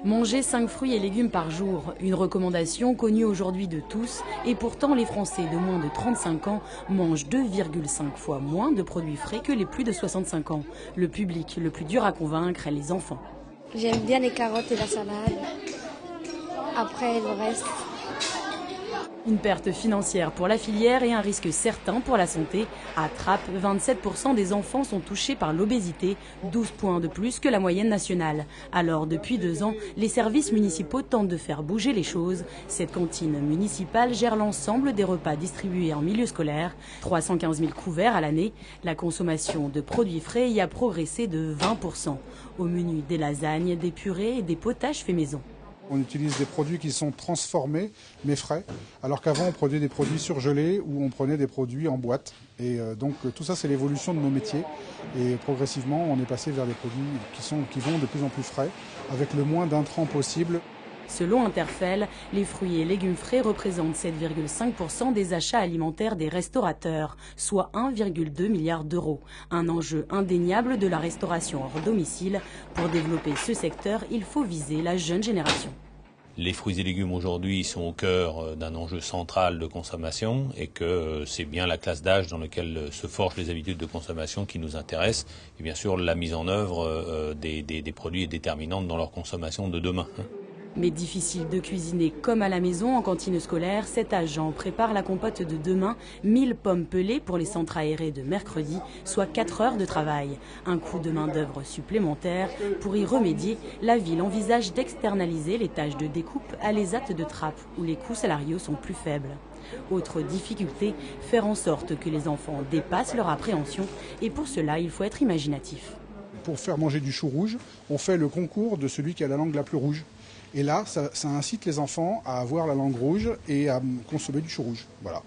Manger 5 fruits et légumes par jour, une recommandation connue aujourd'hui de tous, et pourtant les Français de moins de 35 ans mangent 2,5 fois moins de produits frais que les plus de 65 ans. Le public le plus dur à convaincre est les enfants. J'aime bien les carottes et la salade. Après, le reste. Une perte financière pour la filière et un risque certain pour la santé. À Trappes, 27% des enfants sont touchés par l'obésité, 12 points de plus que la moyenne nationale. Alors, depuis 2 ans, les services municipaux tentent de faire bouger les choses. Cette cantine municipale gère l'ensemble des repas distribués en milieu scolaire, 315 000 couverts à l'année. La consommation de produits frais y a progressé de 20%. Au menu, des lasagnes, des purées et des potages faits maison. On utilise des produits qui sont transformés, mais frais, alors qu'avant on prenait des produits surgelés ou on prenait des produits en boîte. Et donc tout ça c'est l'évolution de nos métiers. Et progressivement on est passé vers des produits qui vont de plus en plus frais, avec le moins d'intrants possible. Selon Interfel, les fruits et légumes frais représentent 7,5% des achats alimentaires des restaurateurs, soit 1,2 milliard d'euros. Un enjeu indéniable de la restauration hors domicile. Pour développer ce secteur, il faut viser la jeune génération. Les fruits et légumes aujourd'hui sont au cœur d'un enjeu central de consommation et que c'est bien la classe d'âge dans laquelle se forgent les habitudes de consommation qui nous intéresse. Et bien sûr, la mise en œuvre des produits est déterminante dans leur consommation de demain. Mais difficile de cuisiner comme à la maison en cantine scolaire, cet agent prépare la compote de demain, 1000 pommes pelées pour les centres aérés de mercredi, soit 4 heures de travail. Un coût de main-d'œuvre supplémentaire. Pour y remédier, la ville envisage d'externaliser les tâches de découpe à l'ESAT de Trappes, où les coûts salariaux sont plus faibles. Autre difficulté, faire en sorte que les enfants dépassent leur appréhension, et pour cela, il faut être imaginatif. Pour faire manger du chou rouge, on fait le concours de celui qui a la langue la plus rouge. Et là, ça incite les enfants à avoir la langue rouge et à consommer du chou rouge. Voilà.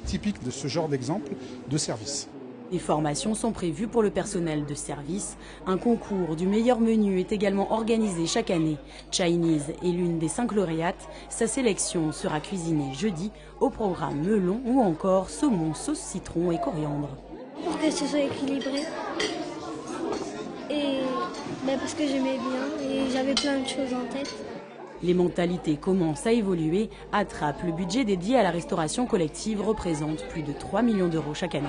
Typique de ce genre d'exemple de service. Des formations sont prévues pour le personnel de service. Un concours du meilleur menu est également organisé chaque année. Chinese est l'une des 5 lauréates. Sa sélection sera cuisinée jeudi au programme melon ou encore saumon, sauce citron et coriandre. Pour que ce soit équilibré. Et parce que j'aimais bien et j'avais plein de choses en tête. Les mentalités commencent à évoluer. À Trappes, le budget dédié à la restauration collective représente plus de 3 millions d'euros chaque année.